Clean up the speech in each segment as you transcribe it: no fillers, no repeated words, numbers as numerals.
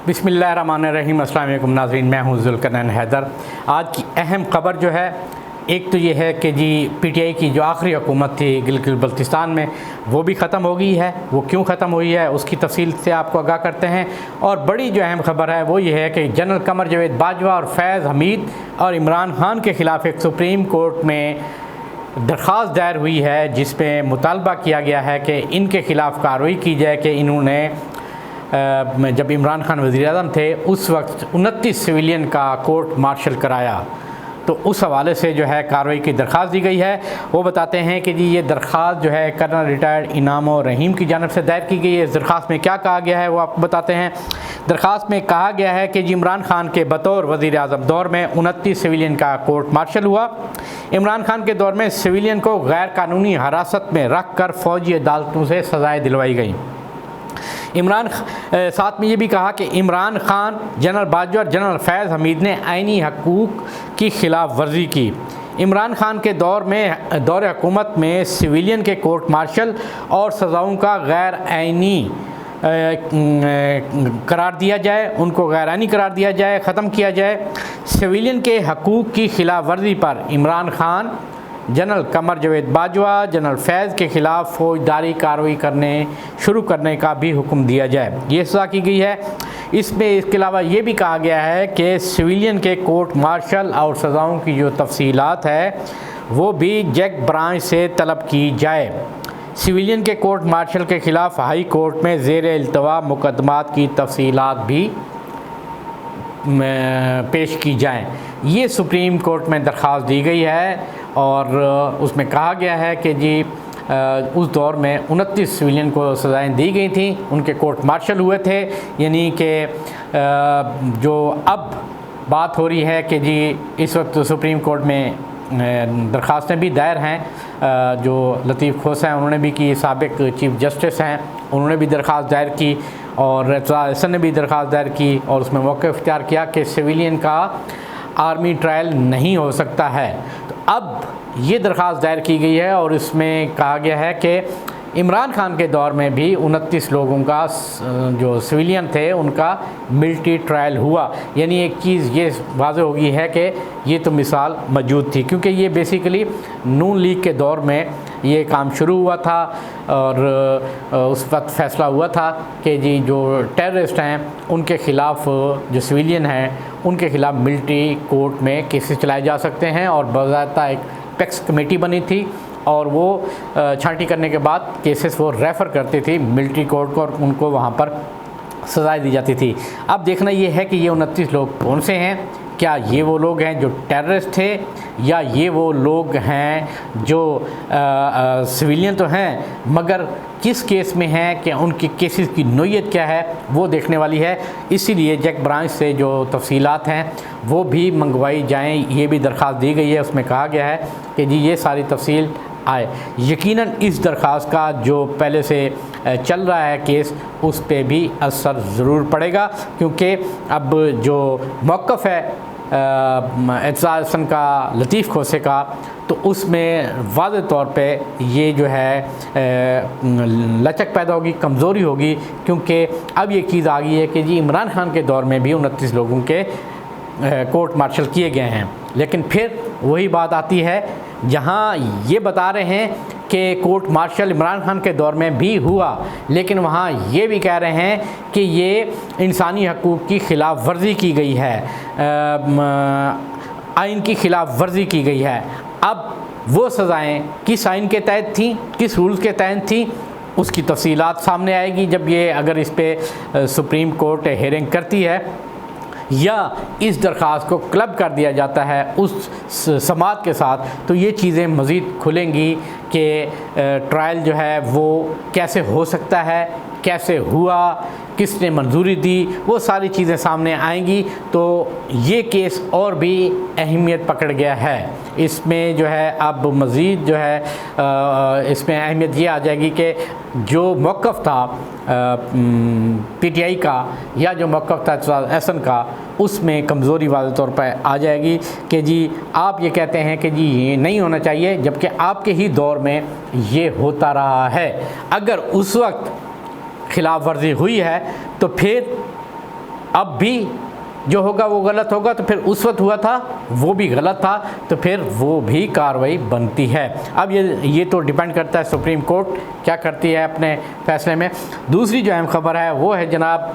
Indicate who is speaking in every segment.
Speaker 1: बिस्मिल्लाहिर्रहमानिर्रहीम। अस्सलाम वालेकुम नाज़रीन, मैं हूँ ज़ुल्करनैन हैदर। आज की अहम ख़बर जो है, एक तो ये है कि जी पीटीआई की जो आखिरी हुकूमत थी गिलगित बल्तिस्तान में, वो भी ख़त्म हो गई है। वो क्यों ख़त्म हुई है उसकी तफसील से आपको आगाह करते हैं। और बड़ी जो अहम ख़बर है वो ये है कि जनरल कमर जावेद बाजवा और फैज़ हमीद और इमरान खान के ख़िलाफ़ एक सुप्रीम कोर्ट में दरख्वास्त दायर हुई है, जिसमें मुतालबा किया गया है कि इनके ख़िलाफ़ कार्रवाई की जाए कि इन्होंने जब इमरान खान वज़ीर-ए-आज़म थे उस वक्त 29 सिविलियन का कोर्ट मार्शल कराया। तो उस हवाले से जो है कार्रवाई की दरख्वास्त दी गई है। वो बताते हैं कि जी ये दरख्वास्त जो है कर्नल रिटायर्ड इनाम और रहीम की जानब से दायर की गई है। इस दरख्वास्त में क्या कहा गया है वो आपको बताते हैं। दरख्वास्त में कहा गया है कि जी इमरान खान के बतौर वज़ीर-ए-आज़म दौर में 29 सिविलियन का कोर्ट मार्शल हुआ। इमरान खान के दौर में सिविलियन को गैर कानूनी हिरासत में रख कर फ़ौजी अदालतों से सज़ाएँ दिलवाई गई। साथ में ये भी कहा कि इमरान खान, जनरल बाजवा और जनरल फैज़ हमीद ने आइनी हकूक़ की खिलाफ वर्जी की। इमरान खान के दौर हुकूमत में सिविलियन के कोर्ट मार्शल और सज़ाओं का गैर आइनी करार दिया जाए, उनको गैर आइनी करार दिया जाए, ख़त्म किया जाए। सिविलियन के हकूक़ की खिलाफ वर्जी पर इमरान खान, जनरल कमर जावेद बाजवा, जनरल फैज़ के ख़िलाफ़ फ़ौजदारी कार्रवाई शुरू करने का भी हुक्म दिया जाए। ये सज़ा की गई है। इसके अलावा ये भी कहा गया है कि सिविलियन के कोर्ट मार्शल और सज़ाओं की जो तफसीलात है वो भी जैक ब्रांच से तलब की जाए। सिविलियन के कोर्ट मार्शल के ख़िलाफ़ हाई कोर्ट में ज़ेर इल्तवा मुकदमात की तफसीलात भी पेश की जाएँ। ये सुप्रीम कोर्ट में दरख्वास्त दी गई है और उसमें कहा गया है कि जी उस दौर में 29 सिविलियन को सज़ाएँ दी गई थी, उनके कोर्ट मार्शल हुए थे। यानी कि जो अब बात हो रही है कि जी इस वक्त सुप्रीम कोर्ट में दरख्वास्तें भी दायर हैं। जो लतीफ़ खोसा हैं उन्होंने भी की, साबिक़ चीफ़ जस्टिस हैं उन्होंने भी दरख्वास्त दायर की और एहसन ने भी दरख्वास्त दायर की और उसमें मौक़िफ़ इख्तियार किया कि सिविलियन का आर्मी ट्रायल नहीं हो सकता है। तो अब ये दरख्वास्त दायर की गई है और इसमें कहा गया है कि इमरान खान के दौर में भी 29 लोगों का जो सिविलियन थे उनका मिलिट्री ट्रायल हुआ। यानी एक चीज़ ये वाज़ेह हो गई है कि ये तो मिसाल मौजूद थी, क्योंकि ये बेसिकली नून लीग के दौर में ये काम शुरू हुआ था और उस वक्त फ़ैसला हुआ था कि जी जो टेररिस्ट हैं उनके ख़िलाफ़, जो सिविलियन हैं उनके ख़िलाफ़ मिलिट्री कोर्ट में केसेस चलाए जा सकते हैं। और बाज़ाब्ता एक पैक्स कमेटी बनी थी और वो छांटी करने के बाद केसेस वो रेफ़र करती थी मिलिट्री कोर्ट को और उनको वहाँ पर सज़ाएँ दी जाती थी। अब देखना ये है कि ये 29 लोग कौन से हैं। क्या ये वो लोग हैं जो टेररिस्ट थे या ये वो लोग हैं जो सिविलियन तो हैं मगर किस केस में हैं, कि उनकी केसेस की नोयत क्या है वो देखने वाली है। इसीलिए जैक ब्रांच से जो तफसीलात हैं वो भी मंगवाई जाएं, ये भी दरख्वास्त दी गई है। उसमें कहा गया है कि जी ये सारी तफसील आए। यकीनन इस दरख्वास्त का जो पहले से चल रहा है केस उस पे भी असर ज़रूर पड़ेगा, क्योंकि अब जो मौक़िफ़ है एहसन का, लतीफ़ खोसे का, तो उसमें वाज़ेह तौर पे ये जो है लचक पैदा होगी, कमज़ोरी होगी, क्योंकि अब ये चीज़ आ गई है कि जी इमरान खान के दौर में भी 29 लोगों के कोर्ट मार्शल किए गए हैं। लेकिन फिर वही बात आती है जहाँ ये बता रहे हैं कि कोर्ट मार्शल इमरान खान के दौर में भी हुआ, लेकिन वहाँ ये भी कह रहे हैं कि ये इंसानी हकूक़ की ख़िलाफ़ वर्जी की गई है, आइन की ख़िलाफ़ वर्जी की गई है। अब वो सज़ाएँ किस आइन के तहत थी, किस रूल्स के तहत थी, उसकी तफसीलात सामने आएगी जब ये अगर इस पर सुप्रीम कोर्ट हेयरिंग करती है या इस दरख्वास्त को क्लब कर दिया जाता है उस समात के साथ, तो ये चीज़ें मज़ीद खुलेंगी कि ट्रायल जो है वो कैसे हो सकता है, कैसे हुआ, किसने मंजूरी दी, वो सारी चीज़ें सामने आएंगी। तो ये केस और भी अहमियत पकड़ गया है। इसमें जो है अब मज़ीद जो है इसमें अहमियत ये आ जाएगी कि जो मौक़िफ़ था पीटीआई का या जो मौक़िफ़ था एहसन का, उसमें कमज़ोरी वाले तौर पर आ जाएगी कि जी आप ये कहते हैं कि जी ये नहीं होना चाहिए, जबकि आपके ही दौर में ये होता रहा है। अगर उस वक्त खिलाफ वर्जी हुई है तो फिर अब भी जो होगा वो गलत होगा, तो फिर उस वक्त हुआ था वो भी गलत था, तो फिर वो भी कार्रवाई बनती है। अब ये तो डिपेंड करता है सुप्रीम कोर्ट क्या करती है अपने फैसले में। दूसरी जो अहम खबर है वो है जनाब,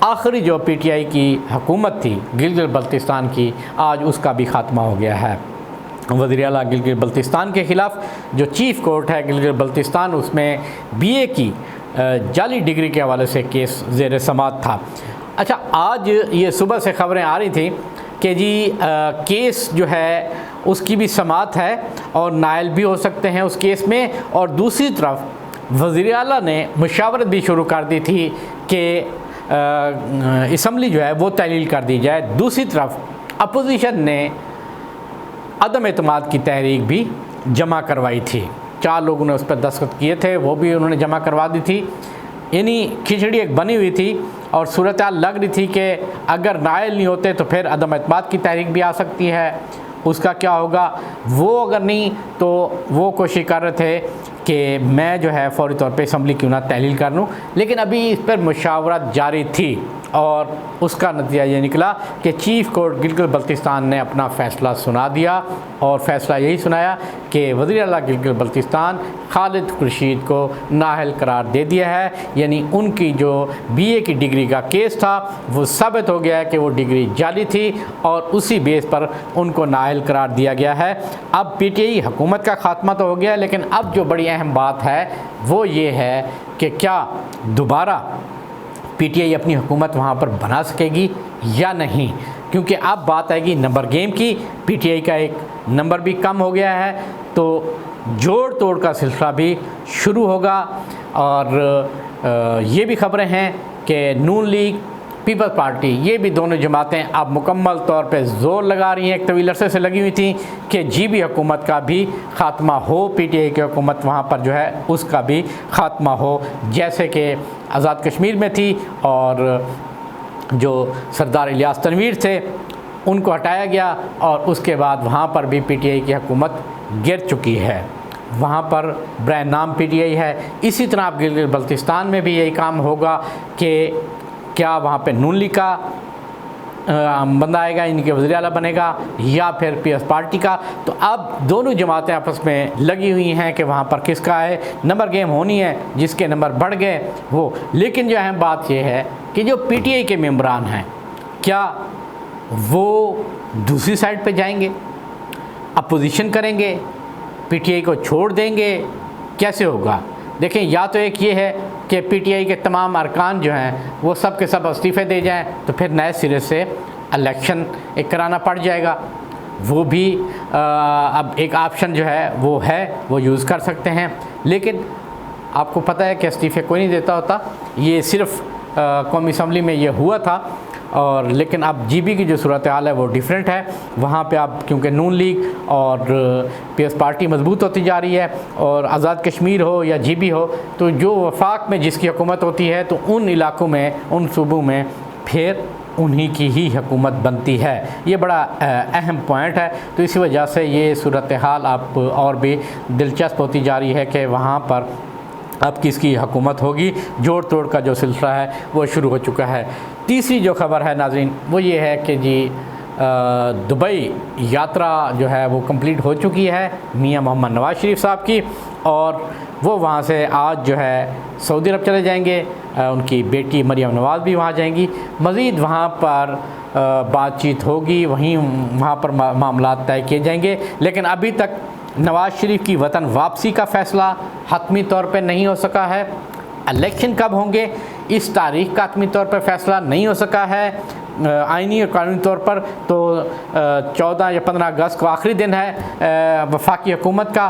Speaker 1: आखिरी जो पीटीआई की हुकूमत थी गिलगित बल्तिस्तान की, आज उसका भी खात्मा हो गया है। वज़ीर आला गिलगित बल्तिस्तान के ख़िलाफ़ जो चीफ़ कोर्ट है गिलगित बल्तिस्तान, उसमें बीए की जाली डिग्री के हवाले से केस ज़ेर समाअत था। अच्छा, आज ये सुबह से ख़बरें आ रही थी कि जी केस जो है उसकी भी समाअत है और नायल भी हो सकते हैं उस केस में, और दूसरी तरफ वज़ीर आला ने मुशावरत भी शुरू कर दी थी कि असम्बली जो है वो तहलील कर दी जाए। दूसरी तरफ अपोजिशन ने अदम एतमाद की तहरीक भी जमा करवाई थी, 4 लोगों ने उस पर दस्तखत किए थे, वो भी उन्होंने जमा करवा दी थी। यानी खिचड़ी एक बनी हुई थी और सूरत हाल लग रही थी कि अगर नायल नहीं होते तो फिर अदम एतमाद की तहरीक भी आ सकती है, उसका क्या होगा। वो अगर नहीं तो वो कोशिश कर रहे थे कि मैं जो है फ़ौरी तौर पे असम्बली क्यों ना तहलील कर लूँ, लेकिन अभी इस पर मुशावरत जारी थी और उसका नतीजा ये निकला कि चीफ़ कोर्ट गिलगित बल्तिस्तान ने अपना फ़ैसला सुना दिया और फ़ैसला यही सुनाया कि वज़ीर आला गिलगित बल्तिस्तान खालिद खुर्शीद को नाअहल करार दे दिया है। यानी उनकी जो बीए की डिग्री का केस था वो साबित हो गया है कि वो डिग्री जाली थी और उसी बेस पर उनको नाअहल करार दिया गया है। अब पीटीआई हुकूमत का खात्मा तो हो गया है, लेकिन अब जो बड़ी अहम बात है वो ये है कि क्या दोबारा पीटीआई अपनी हुकूमत वहाँ पर बना सकेगी या नहीं, क्योंकि अब बात आएगी नंबर गेम की। पीटीआई का एक नंबर भी कम हो गया है, तो जोड़ तोड़ का सिलसिला भी शुरू होगा। और ये भी खबरें हैं कि नून लीग, पीपल्स पार्टी, ये भी दोनों जमातें अब मुकम्मल तौर पे ज़ोर लगा रही हैं, एक तवील अरसे से लगी हुई थी कि जीबी हुकूमत का भी ख़ात्मा हो, पीटीआई की हुकूमत वहाँ पर जो है उसका भी ख़ात्मा हो, जैसे कि आज़ाद कश्मीर में थी और जो सरदार इलियास तनवीर थे उनको हटाया गया और उसके बाद वहाँ पर भी पीटीआई की हुकूमत गिर चुकी है, वहाँ पर ब्रांड नाम पीटीआई है। इसी तरह अब गिलगित बल्तिस्तान में भी यही काम होगा कि क्या वहाँ पे नून लीग का बंदा आएगा, इनके वज़ीर आला बनेगा, या फिर पीएस पार्टी का। तो अब दोनों जमातें आपस में लगी हुई हैं कि वहाँ पर किसका है, नंबर गेम होनी है, जिसके नंबर बढ़ गए वो। लेकिन जो अहम बात यह है कि जो पीटीआई के मेंबरान हैं क्या वो दूसरी साइड पे जाएंगे, अपोजिशन करेंगे, पीटीआई को छोड़ देंगे, कैसे होगा। देखें, या तो एक ये है कि पीटीआई के तमाम अरकान जो हैं वो सब के सब इस्तीफ़े दे जाएं, तो फिर नए सिरे से इलेक्शन एक कराना पड़ जाएगा। वो भी अब एक ऑप्शन जो है वो यूज़ कर सकते हैं। लेकिन आपको पता है कि इस्तीफ़े कोई नहीं देता होता, ये सिर्फ कौमी असम्बली में ये हुआ था। और लेकिन अब जीबी की जो सूरत हाल है वो डिफरेंट है। वहाँ पे अब क्योंकि नून लीग और पीएस पार्टी मजबूत होती जा रही है और आज़ाद कश्मीर हो या जीबी हो, तो जो वफाक में जिसकी हुकूमत होती है तो उन इलाकों में, उन सूबों में फिर उन्हीं की ही हुकूमत बनती है। ये बड़ा अहम पॉइंट है। तो इसी वजह से ये सूरत हाल अब और भी दिलचस्प होती जा रही है कि वहाँ पर अब किसकी हुकूमत होगी। जोड़ तोड़ का जो सिलसिला है वो शुरू हो चुका है। तीसरी जो खबर है नाज़रीन वो ये है कि जी दुबई यात्रा जो है वो कंप्लीट हो चुकी है मियां मोहम्मद नवाज़ शरीफ साहब की, और वो वहाँ से आज जो है सऊदी अरब चले जाएंगे। उनकी बेटी मरियम नवाज़ भी वहाँ जाएंगी। मज़ीद वहाँ पर बातचीत होगी, वहाँ पर मामला तय किए जाएंगे। लेकिन अभी तक नवाज़ शरीफ की वतन वापसी का फ़ैसला हतमी तौर पर नहीं हो सका है। इलेक्शन कब होंगे इस तारीख़ का हतमी तौर पर फ़ैसला नहीं हो सका है। आइनी और कानूनी तौर पर तो 14 या 15 अगस्त को आखिरी दिन है वफाकी हुकूमत का,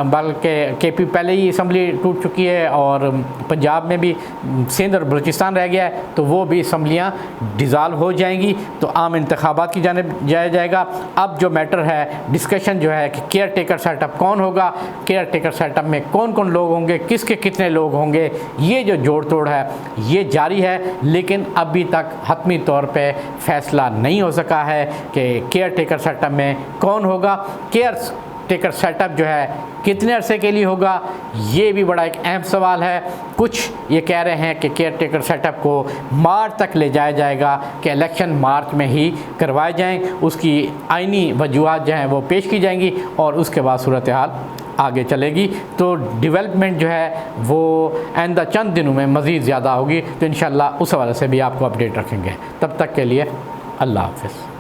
Speaker 1: बल्कि केपी पहले ही असम्बली टूट चुकी है और पंजाब में भी सिंध और बलूचिस्तान रह गया है, तो वो भी असम्बलियाँ डिज़ाल्व हो जाएंगी, तो आम इंतखाबात की जानिब जाया जाएगा। अब जो मैटर है डिस्कशन जो है कि केयर टेकर सेटअप कौन होगा, केयर टेकर सेटअप में कौन कौन लोग होंगे, किसके कितने लोग होंगे, ये जो जोड़ तोड़ है ये जारी है। लेकिन अभी तक हतमी तौर पे फ़ैसला नहीं हो सका है कि केयर टेकर सेटअप में कौन होगा। केयर टेकर सेटअप जो है कितने अरसे के लिए होगा, ये भी बड़ा एक अहम सवाल है। कुछ ये कह रहे हैं कि केयर टेकर सेटअप को मार्च तक ले जाया जाएगा, कि इलेक्शन मार्च में ही करवाए जाएं, उसकी आइनी वजूहत जो हैं वो पेश की जाएंगी और उसके बाद सूरत हाल आगे चलेगी। तो डेवलपमेंट जो है वो आइंदा चंद दिनों में मज़ीद ज़्यादा होगी, तो इंशाअल्लाह उस हवाले से भी आपको अपडेट रखेंगे। तब तक के लिए अल्लाह हाफ़िज़।